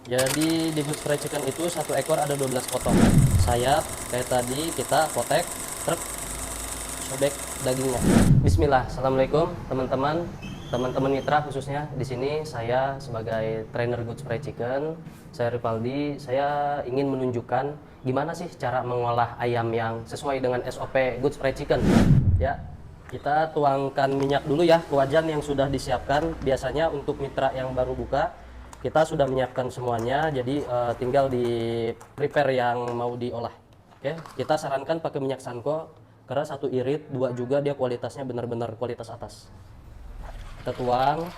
Jadi di Good Fried Chicken itu satu ekor ada 12 potong. Sayap kayak tadi kita potek, truk, sobek dagingnya. Bismillah. Assalamualaikum teman-teman, teman-teman mitra khususnya. Di sini saya sebagai trainer Good Fried Chicken, saya Ripaldi. Saya ingin menunjukkan gimana sih cara mengolah ayam yang sesuai dengan SOP Good Fried Chicken. Ya, kita tuangkan minyak dulu ya ke wajan yang sudah disiapkan. Biasanya untuk mitra yang baru buka, kita sudah menyiapkan semuanya, jadi tinggal di prepare yang mau diolah. Oke, kita sarankan pakai minyak Sanko karena satu irit, dua juga dia kualitasnya benar-benar kualitas atas. Kita tuang.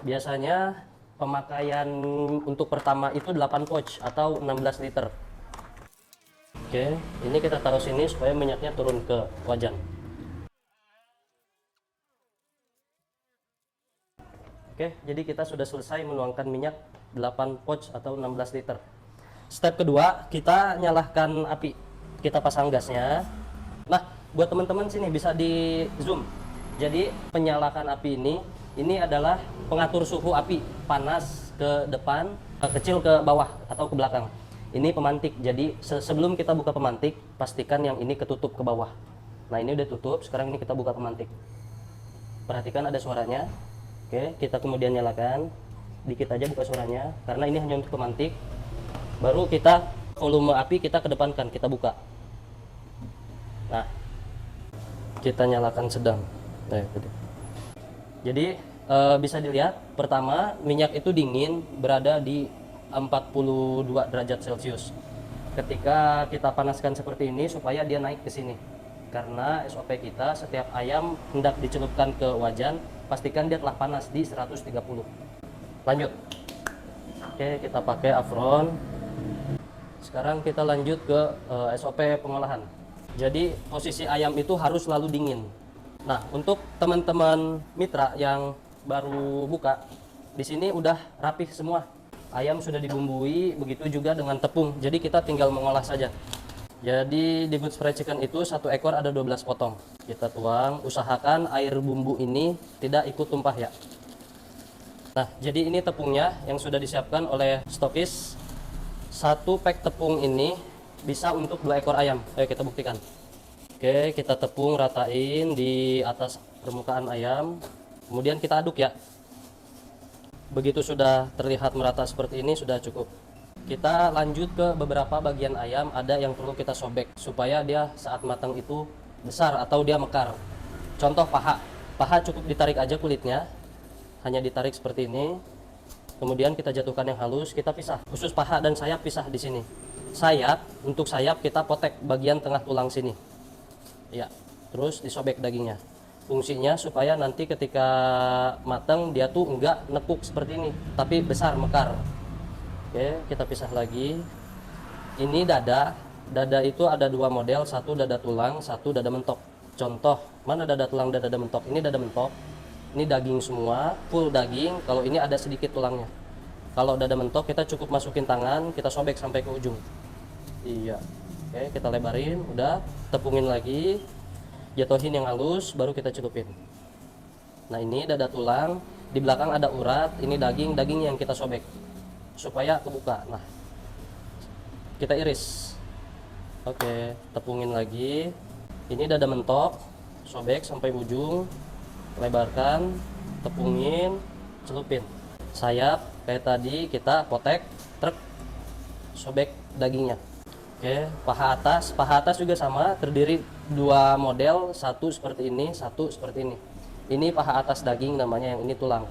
Biasanya pemakaian untuk pertama itu 8 pouch atau 16 liter. Oke, ini kita taruh sini supaya minyaknya turun ke wajan. Oke, jadi kita sudah selesai menuangkan minyak 8 pouch atau 16 liter. Step kedua, kita nyalakan api. Kita pasang gasnya. Nah, buat teman-teman sini bisa di zoom. Jadi, penyalakan api ini adalah pengatur suhu api, panas ke depan, kecil ke bawah atau ke belakang. Ini pemantik. Jadi, sebelum kita buka pemantik, pastikan yang ini ketutup ke bawah. Nah, ini udah tutup, sekarang ini kita buka pemantik. Perhatikan ada suaranya. Oke, kita kemudian nyalakan, dikit aja buka suaranya, karena ini hanya untuk pemantik. Baru kita volume api kita kedepankan, kita buka. Nah, kita nyalakan sedang. Jadi bisa dilihat, pertama minyak itu dingin, berada di 42 derajat Celcius. Ketika kita panaskan seperti ini supaya dia naik ke sini. Karena SOP kita setiap ayam hendak dicelupkan ke wajan, pastikan dia telah panas di 130. Lanjut. Oke, kita pakai Avron. Sekarang kita lanjut ke SOP pengolahan. Jadi posisi ayam itu harus selalu dingin. Nah, untuk teman-teman mitra yang baru buka, di sini udah rapih semua. Ayam sudah dibumbui, begitu juga dengan tepung. Jadi kita tinggal mengolah saja. Jadi di Good Fried Chicken itu satu ekor ada 12 potong. Kita tuang, usahakan air bumbu ini tidak ikut tumpah ya. Nah, jadi ini tepungnya yang sudah disiapkan oleh stokis. Satu pack tepung ini bisa untuk 2 ekor ayam. Ayo kita buktikan. Oke, kita tepung ratain di atas permukaan ayam. Kemudian kita aduk ya. Begitu sudah terlihat merata seperti ini sudah cukup. Kita lanjut ke beberapa bagian ayam, ada yang perlu kita sobek supaya dia saat matang itu besar atau dia mekar. Contoh paha. Paha cukup ditarik aja kulitnya. Hanya ditarik seperti ini. Kemudian kita jatuhkan yang halus, kita pisah. Khusus paha dan sayap pisah di sini. Sayap, untuk sayap kita potek bagian tengah tulang sini. Ya, terus disobek dagingnya. Fungsinya supaya nanti ketika matang dia tuh enggak nekuk seperti ini, tapi besar mekar. Oke, kita pisah lagi. Ini dada. Dada itu ada 2 model, satu dada tulang, satu dada mentok. Contoh, mana dada tulang dan dada mentok? Ini dada mentok. Ini daging semua, full daging. Kalau ini ada sedikit tulangnya. Kalau dada mentok kita cukup masukin tangan, kita sobek sampai ke ujung. Iya. Oke, kita lebarin, udah, tepungin lagi. Jatuhin yang halus, baru kita celupin. Nah, ini dada tulang, di belakang ada urat, ini daging yang kita sobek supaya kebuka. Nah, kita iris. Oke, tepungin lagi. Ini dada mentok, sobek sampai ujung, lebarkan, tepungin, celupin. Sayap kayak tadi kita potek, truk, sobek dagingnya. Oke, paha atas juga sama, terdiri 2 model, satu seperti ini, satu seperti ini. Ini paha atas daging namanya, yang ini tulang.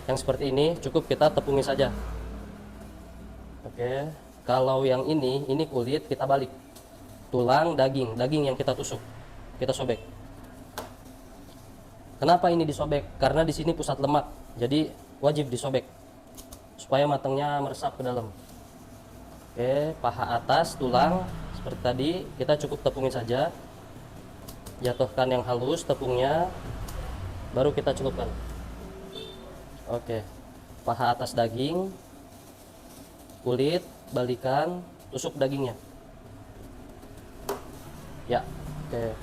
Yang seperti ini cukup kita tepungin saja. Oke, kalau yang ini kulit, kita balik. Tulang, daging yang kita tusuk, kita sobek. Kenapa ini disobek? Karena di sini pusat lemak, jadi wajib disobek supaya matangnya meresap ke dalam. Oke, paha atas tulang seperti tadi, kita cukup tepungin saja. Jatuhkan yang halus tepungnya, baru kita celupkan. Oke, paha atas daging, kulit, balikan, tusuk dagingnya. Ya, oke.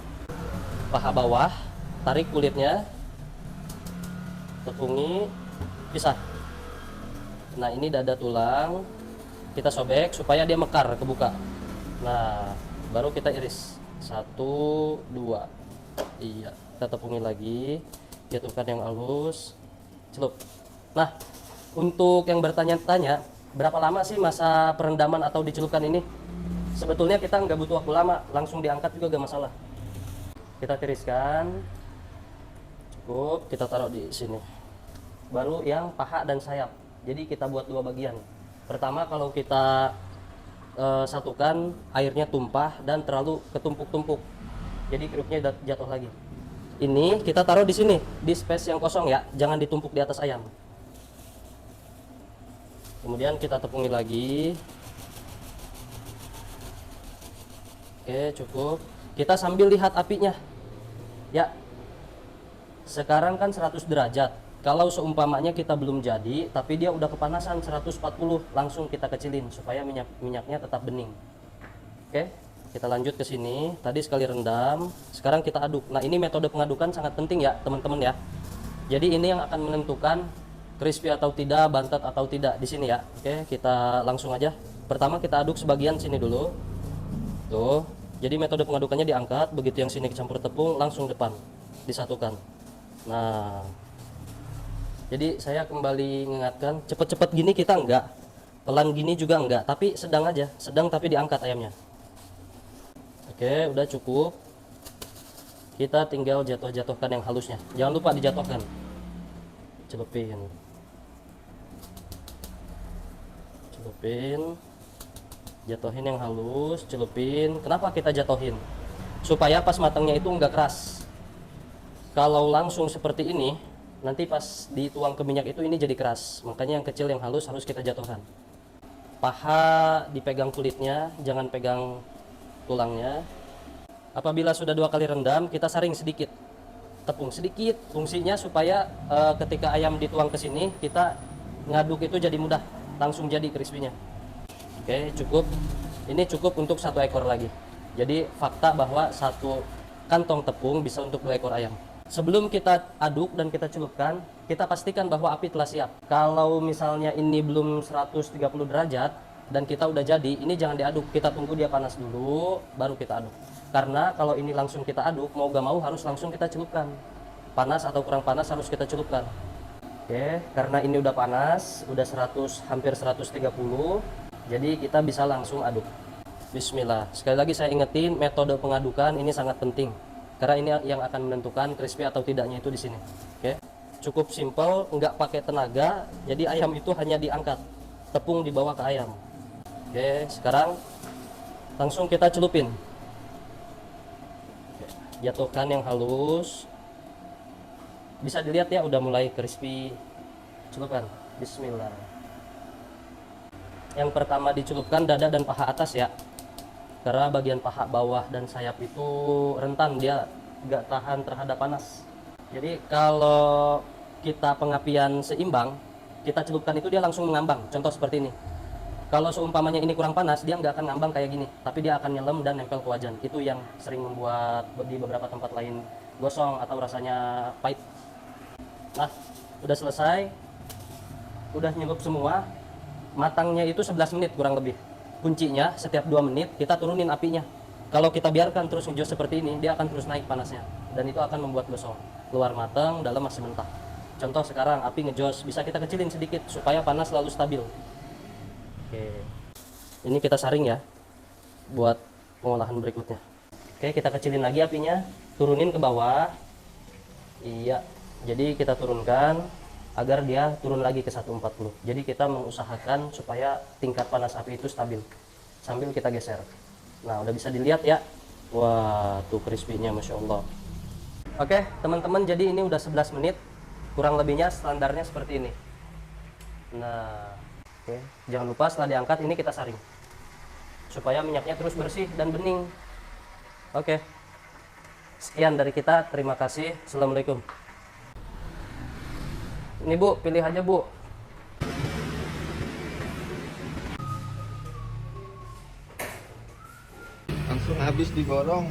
Paha bawah, tarik kulitnya, tepungi, pisah. Nah, ini dada tulang. Kita sobek supaya dia mekar, kebuka. Nah, baru kita iris. 1, 2. Iya, kita tepungi lagi. Jatuhkan yang halus. Celup. Nah, untuk yang bertanya-tanya, berapa lama sih masa perendaman atau dicelupkan ini? Sebetulnya kita nggak butuh waktu lama, langsung diangkat juga gak masalah. Kita tiriskan. Cukup, kita taruh di sini. Baru yang paha dan sayap. Jadi kita buat 2 bagian. Pertama, kalau kita satukan, airnya tumpah dan terlalu ketumpuk-tumpuk. Jadi kerupuknya jatuh lagi. Ini kita taruh di sini, di space yang kosong ya, jangan ditumpuk di atas ayam. Kemudian kita tepungi lagi. Oke, cukup. Kita sambil lihat apinya. Ya. Sekarang kan 100 derajat. Kalau seumpamanya kita belum jadi, tapi dia udah kepanasan 140, langsung kita kecilin supaya minyaknya tetap bening. Oke, kita lanjut ke sini. Tadi sekali rendam, sekarang kita aduk. Nah, ini metode pengadukan sangat penting ya, teman-teman ya. Jadi ini yang akan menentukan crispy atau tidak, bantet atau tidak di sini ya. Oke, kita langsung aja. Pertama kita aduk sebagian sini dulu. Tuh. Jadi metode pengadukannya diangkat, begitu yang sini kecampur tepung, langsung depan disatukan. Nah, jadi saya kembali mengingatkan, cepet-cepet gini kita enggak, pelan gini juga enggak, tapi sedang aja, sedang tapi diangkat ayamnya. Oke, udah cukup. Kita tinggal jatuh-jatuhkan yang halusnya. Jangan lupa dijatuhkan. Celupin. Celupin. Jatuhin yang halus, celupin. Kenapa kita jatuhin? Supaya pas matangnya itu enggak keras. Kalau langsung seperti ini, nanti pas dituang ke minyak itu ini jadi keras. Makanya yang kecil yang halus harus kita jatuhkan. Paha dipegang kulitnya, jangan pegang tulangnya. Apabila sudah 2 kali rendam, kita saring sedikit, tepung sedikit. Fungsinya supaya ketika ayam dituang ke sini, kita ngaduk itu jadi mudah, langsung jadi crispy-nya. Oke, cukup. Ini cukup untuk 1 ekor lagi. Jadi fakta bahwa 1 kantong tepung bisa untuk 2 ekor ayam. Sebelum kita aduk dan kita celupkan, kita pastikan bahwa api telah siap. Kalau misalnya ini belum 130 derajat dan kita udah jadi, ini jangan diaduk. Kita tunggu dia panas dulu, baru kita aduk. Karena kalau ini langsung kita aduk, mau gak mau harus langsung kita celupkan. Panas atau kurang panas harus kita celupkan. Oke, karena ini udah panas, udah 100, hampir 130, jadi kita bisa langsung aduk. Bismillah. Sekali lagi saya ingetin, metode pengadukan ini sangat penting. Karena ini yang akan menentukan crispy atau tidaknya itu di sini. Oke, cukup simple, nggak pakai tenaga. Jadi ayam itu hanya diangkat, tepung dibawa ke ayam. Oke, sekarang langsung kita celupin. Oke, jatuhkan yang halus. Bisa dilihat ya, udah mulai crispy. Celupkan. Bismillah. Yang pertama dicelupkan dada dan paha atas ya. Karena bagian paha bawah dan sayap itu rentan, dia nggak tahan terhadap panas. Jadi kalau kita pengapian seimbang, kita celupkan itu dia langsung mengambang. Contoh seperti ini. Kalau seumpamanya ini kurang panas, dia nggak akan ngambang kayak gini, tapi dia akan nyelem dan nempel ke wajan. Itu yang sering membuat di beberapa tempat lain gosong atau rasanya pahit. Nah, udah selesai, udah nyelup semua. Matangnya itu 11 menit kurang lebih. Kuncinya setiap 2 menit kita turunin apinya. Kalau kita biarkan terus ngejos seperti ini, dia akan terus naik panasnya dan itu akan membuat gosong. Luar matang, dalam masih mentah. Contoh sekarang api ngejos, bisa kita kecilin sedikit supaya panas selalu stabil. Oke. Ini kita saring ya buat pengolahan berikutnya. Oke, kita kecilin lagi apinya, turunin ke bawah. Iya. Jadi kita turunkan agar dia turun lagi ke 140. Jadi kita mengusahakan supaya tingkat panas api itu stabil sambil kita geser. Nah, udah bisa dilihat ya. Wah, tuh crispy-nya Masya Allah. Oke, teman-teman, jadi ini udah 11 menit. Kurang lebihnya standarnya seperti ini. Nah, oke. Jangan lupa setelah diangkat ini kita saring. Supaya minyaknya terus bersih dan bening. Oke. Sekian dari kita. Terima kasih. Assalamualaikum. Ini Bu, pilih aja Bu. Langsung habis digorong.